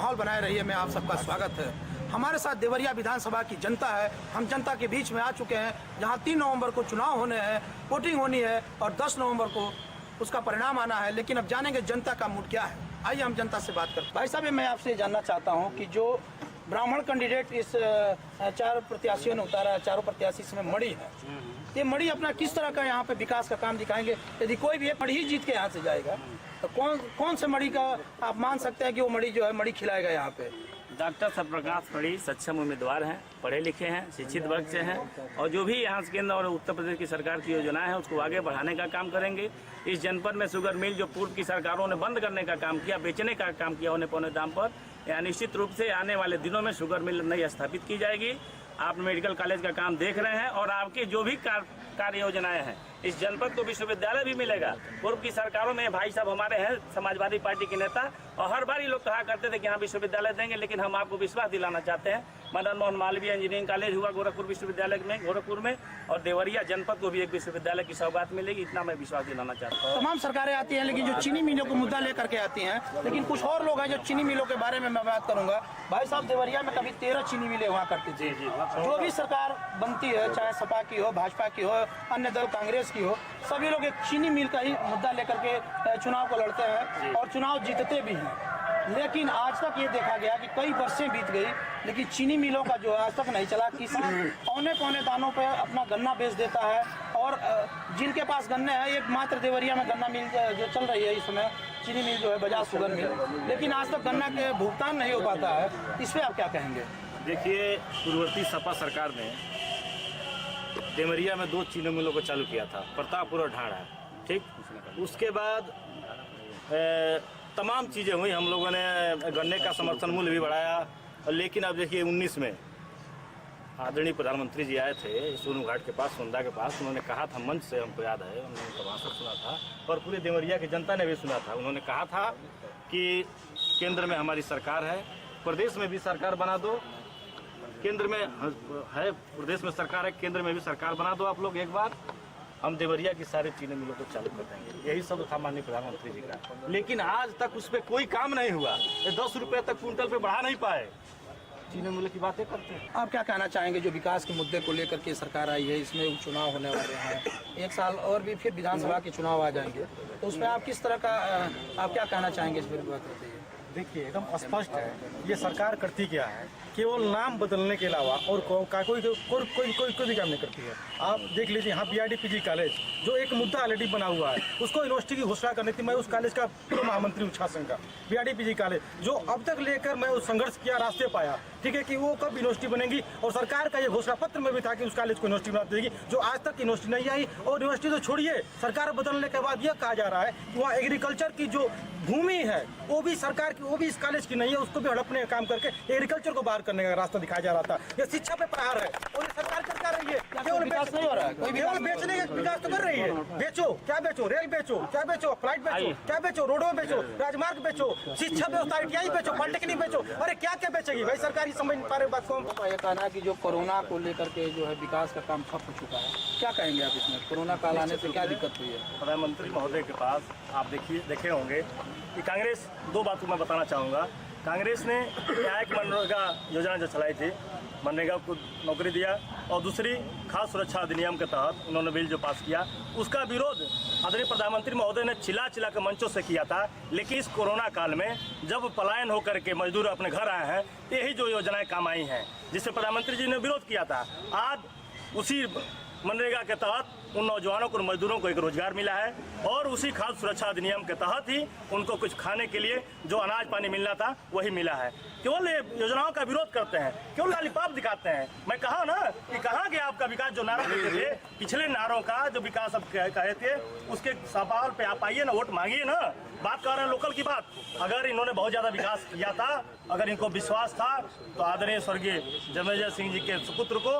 माहौल बनाए रहिए। मैं आप सबका स्वागत है। हमारे साथ देवरिया विधानसभा की जनता है। हम जनता के बीच में आ चुके हैं, जहां 3 नवंबर को चुनाव होने हैं, वोटिंग होनी है और 10 नवंबर को उसका परिणाम आना है। लेकिन अब जानेंगे जनता का मूड क्या है। आइए हम जनता से बात करते हैं। भाई साहब, मैं आपसे जानना चाहता हूँ कि जो ब्राह्मण कैंडिडेट इस 4 प्रत्याशियों ने उतारा है, 4 प्रत्याशी इसमें मणि है, ये मणि अपना किस तरह का यहाँ पे विकास का काम दिखाएंगे? यदि कोई भी एक मणि ही जीत के यहाँ से जाएगा तो कौन से मणि का आप मान सकते हैं कि वो मणि जो है मणि खिलाएगा यहाँ पे? डॉक्टर सत्यप्रकाश मणि सक्षम उम्मीदवार हैं, पढ़े लिखे हैं, शिक्षित वर्ग से हैं और जो भी यहाँ से केंद्र और उत्तर प्रदेश की सरकार की योजनाएं हैं उसको आगे बढ़ाने का काम करेंगे। इस जनपद में शुगर मिल जो पूर्व की सरकारों ने बंद करने का काम किया, बेचने का काम किया औने पौने दाम पर, या निश्चित रूप से आने वाले दिनों में शुगर मिल नई स्थापित की जाएगी। आप मेडिकल कॉलेज का काम देख रहे हैं और आपकी जो भी कार्य योजनाएं हैं, इस जनपद को विश्वविद्यालय भी मिलेगा। पूर्व की सरकारों में भाई साहब हमारे हैं समाजवादी पार्टी के नेता, और हर बार ये लोग कहा करते थे कि यहाँ विश्वविद्यालय देंगे, लेकिन हम आपको विश्वास दिलाना चाहते हैं। मदन मोहन मालवीय इंजीनियरिंग कॉलेज हुआ गोरखपुर विश्वविद्यालय में, गोरखपुर में, और देवरिया जनपद को भी एक विश्वविद्यालय की सौगात मिलेगी। इतना मैं विश्वास दिलाना चाहता हूँ। तमाम सरकारें आती हैं, लेकिन जो चीनी मिलों को मुद्दा लेकर के आती हैं, लेकिन कुछ और लोग हैं जो चीनी मिलों के बारे में मैं बात करूंगा। भाई साहब, देवरिया में कभी 13 चीनी मिलें हुआ करती थी। जो भी सरकार बनती है, चाहे सपा की हो, भाजपा की हो, अन्य दल कांग्रेस की हो, सभी लोग एक चीनी मिल का ही मुद्दा लेकर के चुनाव को लड़ते हैं और चुनाव जीतते भी हैं। लेकिन आज तक ये देखा गया कि कई वर्षें बीत गई, लेकिन चीनी मिलों का जो आज तक नहीं चला। किसान पौने पौने दानों पे अपना गन्ना बेच देता है, और जिनके पास गन्ने हैं, एक मात्र देवरिया में गन्ना मिल जो चल रही है इस समय, चीनी मिल जो है बजाज शुगर मिल, लेकिन आज तक गन्ना के भुगतान नहीं हो पाता है। इस पर आप क्या कहेंगे? देखिए, पूर्ववर्ती सपा सरकार ने देवरिया में 2 चीनी मिलों को चालू किया था, प्रतापपुर और ढाड़ा, ठीक। उसके बाद तमाम चीज़ें हुई, हम लोगों ने गन्ने का समर्थन मूल्य भी बढ़ाया। लेकिन अब देखिए 19 में आदरणीय प्रधानमंत्री जी आए थे सोनू घाट के पास, सोंदा के पास। उन्होंने कहा था, मंच से हमको याद है, उन्होंने उनका भाषण सुना था और पूरे देवरिया की जनता ने भी सुना था। उन्होंने कहा था कि केंद्र में हमारी सरकार है, प्रदेश में भी सरकार बना दो। केंद्र में है, प्रदेश में सरकार है, केंद्र में भी सरकार बना दो आप लोग एक बार, हम देवरिया की सारे चीनी मिलों को चालू कर देंगे। यही सब था माननीय प्रधानमंत्री जी का। लेकिन आज तक उस पर कोई काम नहीं हुआ। 10 रुपये तक कुंटल पे बढ़ा नहीं पाए। चीनी मिलों की बातें करते हैं। आप क्या कहना चाहेंगे जो विकास के मुद्दे को लेकर के सरकार आई है, इसमें उपचुनाव होने वाले हैं, 1 साल और भी फिर विधानसभा के चुनाव आ जाएंगे, तो उसमें आप किस तरह का आप क्या कहना चाहेंगे इस पर? बात होती है, देखिए एकदम स्पष्ट है ये सरकार करती क्या है, केवल नाम बदलने के अलावा और कोई भी काम नहीं करती है। आप देख लीजिए यहाँ BRD-PG कॉलेज जो एक मुद्दा ऑलरेडी बना हुआ है, उसको यूनिवर्सिटी की घोषणा करनी थी। मैं उस कॉलेज का पूर्व महामंत्री हूँ छात्र संघ का। BRD-PG कॉलेज जो अब तक लेकर मैं उस संघर्ष किया, रास्ते पाया, ठीक है, कि वो कब यूनिवर्सिटी बनेगी, और सरकार का ये घोषणा पत्र में भी था कि उस कॉलेज को यूनिवर्सिटी बना देगी, जो आज तक यूनिवर्सिटी नहीं आई। और यूनिवर्सिटी तो छोड़िए, सरकार बदलने के बाद यह कहा जा रहा है कि वहाँ एग्रीकल्चर की जो भूमि है वो भी सरकार की, वो भी इस कॉलेज की नहीं है, उसको भी हड़पने का काम करके एग्रीकल्चर को बाहर करने का रास्ता दिखाया जा रहा था। ये शिक्षा पे प्रहार है और ये सरकार क्या कर रही है? केवल विकास नहीं हो रहा है, केवल बेचने का विकास तो कर रही है। बेचो, क्या बेचो? रेल बेचो, क्या बेचो? फ्लाइट बेचो, क्या बेचो? रोडों बेचो, राजमार्ग बेचो, शिक्षा व्यवस्था ITI बेचो, पॉलिटेक्निक बेचो, अरे क्या क्या बेचेगी भाई सरकार? ही समझ नहीं पा रहे बात को। ये कहना है कि जो कोरोना को लेकर के जो है विकास का काम ठप हो चुका है, क्या कहेंगे आप इसमें? कोरोना काल आने से क्या दिक्कत हुई है? प्रधानमंत्री महोदय के पास आप देखे होंगे कि कांग्रेस, 2 बातों मैं बताना चाहूँगा। कांग्रेस ने एक मनरेगा योजना जो चलाई थी, मनरेगा को नौकरी दिया, और दूसरी खाद्य सुरक्षा अधिनियम के तहत उन्होंने बिल जो पास किया, उसका विरोध आदरणीय प्रधानमंत्री महोदय ने चिल्ला के मंचों से किया था। लेकिन इस कोरोना काल में जब पलायन होकर के मजदूर अपने घर आए हैं, यही जो योजनाएं काम आई हैं जिससे प्रधानमंत्री जी ने विरोध किया था, आज उसी मनरेगा के तहत उन नौजवानों को, मजदूरों को एक रोजगार मिला है, और उसी खाद्य सुरक्षा अधिनियम के तहत ही उनको कुछ खाने के लिए जो अनाज पानी मिलना था वही मिला है। केवल ये योजनाओं का विरोध करते हैं, केवल लालीपाप दिखाते हैं। मैं कहा ना कि कहाँ गया आपका विकास? जो नारा देते थे, पिछले नारों का जो विकास अब कहे थे, उसके सवाल पे आप आइए ना, वोट मांगिए ना। बात कर रहे हैं लोकल की बात। अगर इन्होंने बहुत ज़्यादा विकास किया था, अगर इनको विश्वास था, तो आदरणीय स्वर्गीय जन्मेजय सिंह जी के सुपुत्र को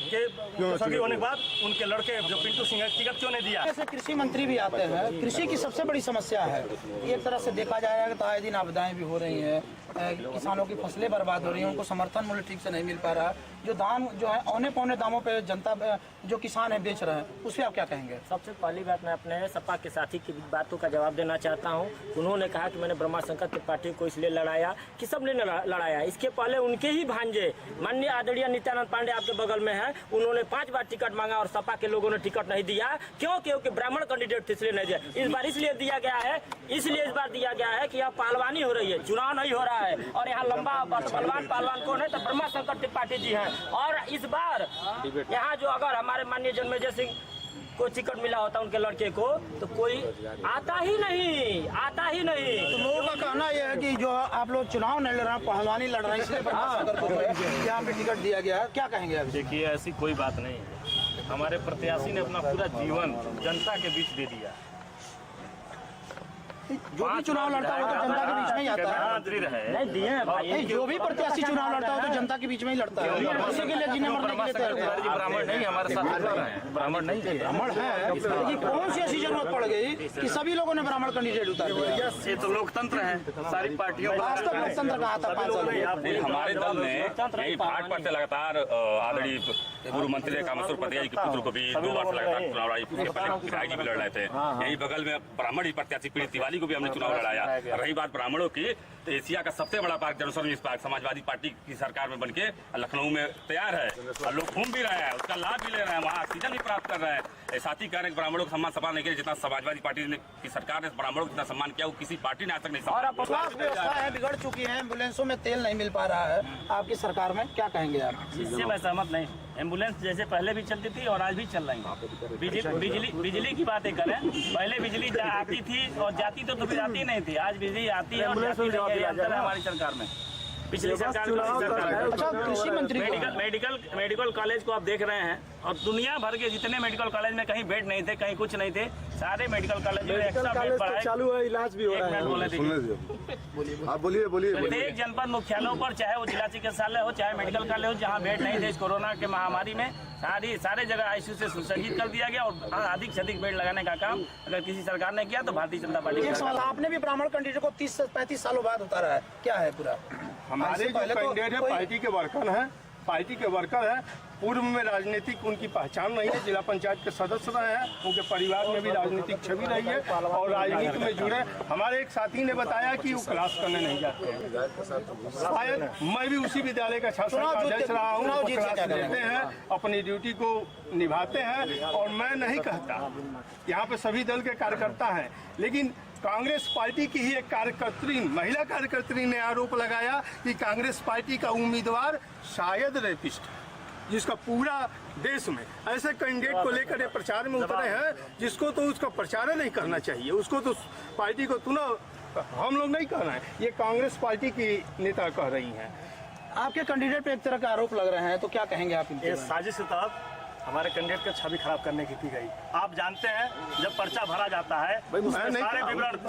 के सगी होने के बाद उनके लड़के जो पिंटू सिंह है टिकट क्यों नहीं दिया? जैसे कृषि मंत्री भी आते हैं, कृषि की सबसे बड़ी समस्या है। एक तरह से देखा जाएगा तो आए दिन आपदाएं भी हो रही हैं, किसानों की फसलें बर्बाद हो रही हैं, उनको समर्थन मूल्य ठीक से नहीं मिल पा रहा है, जो दाम जो है औने पौने दामों पे जनता जो किसान है बेच रहे हैं, उस पर आप क्या कहेंगे? सबसे पहली बात मैं अपने सपा के साथी की बातों का जवाब देना चाहता हूं। उन्होंने कहा कि मैंने ब्रह्मा शंकर त्रिपाठी को इसलिए लड़ाया कि सबने लड़ाया। इसके पहले उनके ही भांजे माननीय आदरणीय नित्यानंद पांडे आपके बगल में है, उन्होंने 5 बार टिकट मांगा और सपा के लोगों ने टिकट नहीं दिया। क्यों? क्योंकि ब्राह्मण कैंडिडेट थे इसलिए नहीं दिया। इस बार इसलिए दिया गया है, इसलिए इस बार दिया गया है कि यहाँ पहलवानी हो रही है, चुनाव नहीं हो रहा है और यहाँ लंबा पहलवान कौन है तो ब्रह्मा शंकर त्रिपाठी जी हैं। और इस बार यहाँ जो अगर हमारे माननीय जन्मेजय सिंह को टिकट मिला होता उनके लड़के को तो कोई आता ही नहीं। तो लोगों का कहना यह है कि जो आप लोग चुनाव नहीं लड़ रहे हैं, पहलवानी लड़ रहे हैं, इसलिए ब्रह्मा शंकर को यहाँ पे टिकट दिया गया है, क्या कहेंगे आप? देखिए ऐसी कोई बात नहीं है। हमारे प्रत्याशी ने अपना पूरा जीवन जनता के बीच दे दिया। जो भी चुनाव लड़ता है वो तो जनता के बीच में ही आता है। नहीं दिए हैं भाई। नहीं, जो भी प्रत्याशी चुनाव लड़ता है वो तो जनता के बीच में ही लड़ता है, उसी के लिए जिन्हें मरने के लिए तैयार है। ब्राह्मण नहीं हमारे साथ ब्राह्मण नहीं है। ब्राह्मण है, लेकिन कौन सी ऐसी जरूरत पड़ गई कि सभी लोगों ने ब्राह्मण कैंडिडेट उतार दिया? ये तो लोकतंत्र है, सारी पार्टियों का। आज तक लोकतंत्र कहा था 5 साल में? हमारे दल ने यही भाजपा से लगातार आदरणीय पूर्व मंत्री कामेश्वर पतिया जी के पुत्र को भी 2 बार से लगातार चुनाव लड़ाई, उसके पहले विधायक जी भी लड़ रहे थे। यही बगल में ब्राह्मण ही प्रत्याशी पीड़ित तिवारी को भी हमने चुनाव लड़ाया। रही बात ब्राह्मणों की, तो एशिया का सबसे बड़ा पार्क जनसर्विस पार्क समाजवादी पार्टी की सरकार में बनके लखनऊ में तैयार है और लोग घूम भी रहे हैं, उसका लाभ भी ले रहे हैं, वहाँ ऑक्सीजन भी प्राप्त कर रहे हैं। साथ ही कह रहे हैं ब्राह्मणों का सम्मान सपा नहीं किया जितना समाजवादी पार्टी की सरकार ने ब्राह्मणों को जितना सम्मान किया वो किसी पार्टी ने आज तक नहीं और सम्मान। स्वास्थ्य व्यवस्था है बिगड़ चुकी है, एम्बुलेंसों में तेल नहीं मिल पा रहा है आपकी सरकार में, क्या कहेंगे आप? इससे मैं सहमत नहीं। एम्बुलेंस जैसे पहले भी चलती थी और आज भी चल रही है। बिजली की बातें करें, पहले बिजली आती थी और जाती तो फिर आती नहीं थी, आज बिजली आती है और जाती नहीं है। अंतर है हमारी सरकार में, पिछली सरकार में। अच्छा, कृषि मंत्री मेडिकल कॉलेज को आप देख रहे हैं और दुनिया भर के जितने मेडिकल कॉलेज में कहीं बेड नहीं थे, कहीं कुछ नहीं थे, सारे मेडिकल कॉलेज में एक्स्ट्रा बेड पड़ा है, चालू है, इलाज भी हो रहा है। बोलिए। प्रत्येक जनपद मुख्यालयों पर, चाहे वो जिला चिकित्सालय हो चाहे मेडिकल कॉलेज हो, जहाँ बेड नहीं थे इस कोरोना के महामारी में, सारे जगह आईसीयू से सुसज्जित कर दिया गया और अधिक से अधिक बेड लगाने का काम अगर किसी सरकार ने किया तो भारतीय जनता पार्टी। एक सवाल, आपने भी ब्राह्मण कैंडिडेट को 30 से 35 सालों बाद उतारा है, क्या है पूरा? हमारे जो कैंडिडेट है पार्टी के वर्कर है, पूर्व में राजनीतिक उनकी पहचान नहीं है, जिला पंचायत के सदस्य रहे हैं, उनके परिवार में भी राजनीतिक छवि रही है और राजनीति में जुड़े। हमारे एक साथी ने बताया कि वो क्लास करने नहीं जाते हैं। शायद मैं भी उसी विद्यालय का छात्र अध्यक्ष रहा हूँ, क्लास लेते हैं, अपनी ड्यूटी को निभाते हैं और मैं नहीं कहता, यहाँ पे सभी दल के कार्यकर्ता हैं, लेकिन कांग्रेस पार्टी की ही एक कार्यकर्त्री, महिला कार्यकर्त्री ने आरोप लगाया कि कांग्रेस पार्टी का उम्मीदवार शायद रेपिस्ट, जिसका पूरा देश में ऐसे कैंडिडेट को लेकर प्रचार में उतरे हैं जिसको तो उसका प्रचार नहीं करना चाहिए, उसको तो पार्टी को चुना, हम लोग नहीं कह रहे हैं, ये कांग्रेस पार्टी की नेता कह रही हैं। आपके कैंडिडेट पे एक तरह का आरोप लग रहे हैं, तो क्या कहेंगे आप इनके? ये साजिश के तहत हमारे कैंडिडेट की छवि खराब करने की गई। आप जानते हैं जब पर्चा भरा जाता है उसमें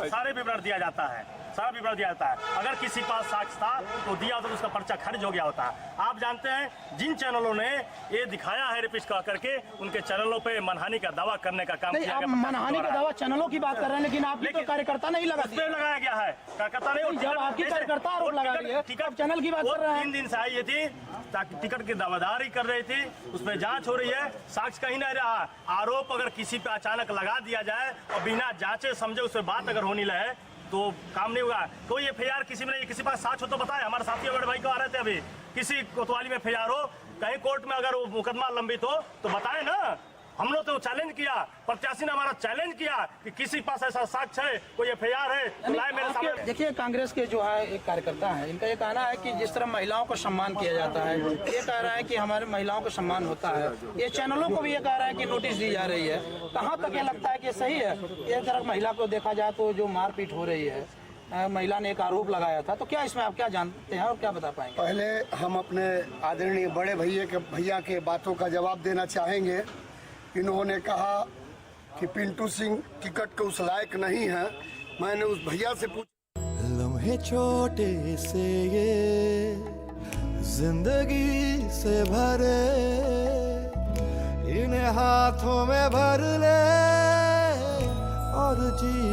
सारे विवरण दिया जाता है, सारा विवरण दिया जाता है। अगर किसी पास साक्ष्य था तो दिया तो उसका पर्चा खारिज हो गया होता है। आप जानते हैं जिन चैनलों ने ये दिखाया है रेपिस्ट कह करके, उनके चैनलों पे मनहानि का दावा करने का काम किया गया। मनहानि का दावा चैनलों की बात कर रहे हैं, लेकिन आप तो कार्यकर्ता नहीं लगा दिया। लगाया गया है कार्यकर्ता नहीं, जब आपकी कार्यकर्ता आरोप लगा रही है, आप चैनल की बात कर रहे हैं। 3 दिन से आई ये थी, टिकट की दावेदारी कर रही थी, उसमें जांच हो रही है, साक्ष्य कहीं नहीं रहा। आरोप अगर किसी पे अचानक लगा दिया जाए और बिना जांचे समझे उस पर बात अगर होनी लगे तो काम नहीं होगा। कोई एफआईआर किसी में नहीं, किसी पास साक्ष्य हो तो बताए। हमारे साथी बड़े भाई को आ रहे थे अभी, किसी कोतवाली में एफआईआर हो, कहीं कोर्ट में अगर वो मुकदमा लंबित हो तो बताए ना। हम लोग तो चैलेंज किया, प्रत्याशी ने हमारा चैलेंज किया कि किसी पास ऐसा साक्ष्य है, कोई एफआईआर है तो लाए मेरे सामने। देखिए, कांग्रेस के जो है एक कार्यकर्ता है, इनका ये कहना है कि जिस तरह महिलाओं को सम्मान किया जाता है, ये कह रहा है कि हमारे महिलाओं को सम्मान होता है। ये चैनलों को भी ये कह रहा है कि नोटिस दी जा रही है। कहाँ तक ये लगता है कि सही है? एक तरफ महिला को देखा जाए तो जो मारपीट हो रही है, महिला ने एक आरोप लगाया था, तो क्या इसमें आप क्या जानते हैं और क्या बता पाएंगे? पहले हम अपने आदरणीय बड़े भैया के बातों का जवाब देना चाहेंगे। इन्होंने कहा कि पिंटू सिंह टिकट के उस लायक नहीं है। मैंने उस भैया से पूछा, लम्हे छोटे से ये जिंदगी से भरे अपने हाथों में भर ले और जी